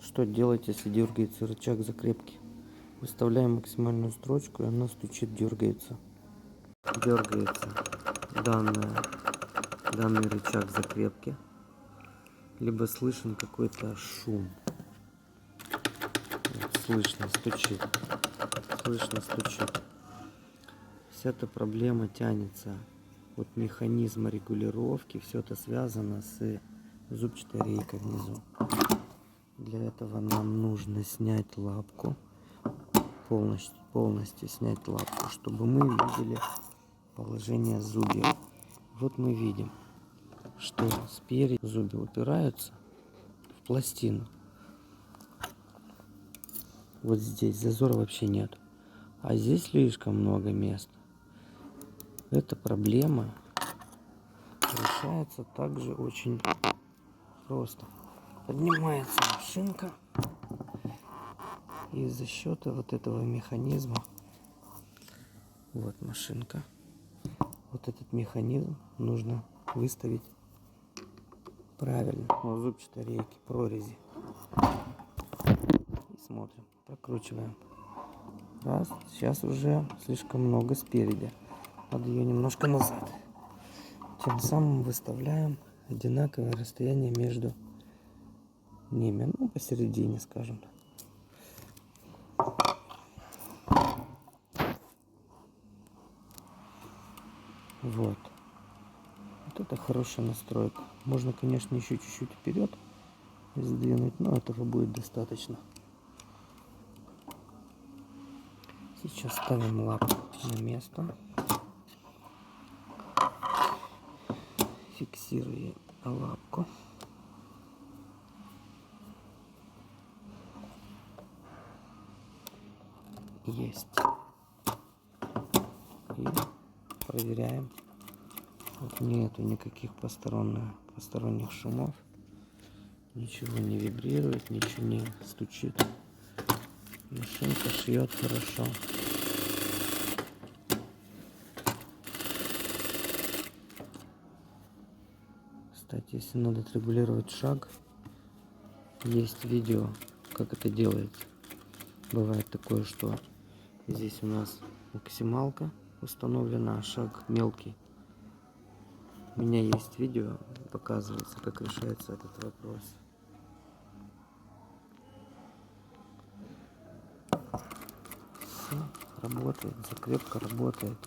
Что делать, если дергается рычаг закрепки? Выставляем максимальную строчку, и она стучит, дергается. Дергается данный рычаг закрепки. Либо слышен какой-то шум. Вот, слышно стучит. Слышно стучит. Вся эта проблема тянется от механизма регулировки. Все это связано с зубчатой рейкой внизу. Для этого нам нужно снять лапку. Полностью снять лапку, чтобы мы видели положение зубьев. Вот мы видим, что спереди зубья упираются в пластину. Вот здесь зазора вообще нет. А здесь слишком много места. Эта проблема решается также очень просто. Поднимается машинка. И за счет вот этого механизма, вот машинка, вот этот механизм нужно выставить правильно. У зубчатой рейки прорези. И смотрим, прокручиваем. Раз, сейчас уже слишком много спереди. Надо ее немножко назад. Тем самым выставляем одинаковое расстояние между ними. Ну, посередине, скажем так. Вот. Вот это хорошая настройка. Можно, конечно, еще чуть-чуть вперед сдвинуть, но этого будет достаточно. Сейчас ставим лапу на место. Фиксируем лапку. Есть. И проверяем. Вот нету никаких посторонних шумов. Ничего не вибрирует, ничего не стучит. Машинка шьет хорошо. Кстати, если надо отрегулировать шаг, есть видео, как это делается. Бывает такое, что здесь у нас максималка установлена, а шаг мелкий. У меня есть видео, показывается, как решается этот вопрос. Все работает, закрепка работает.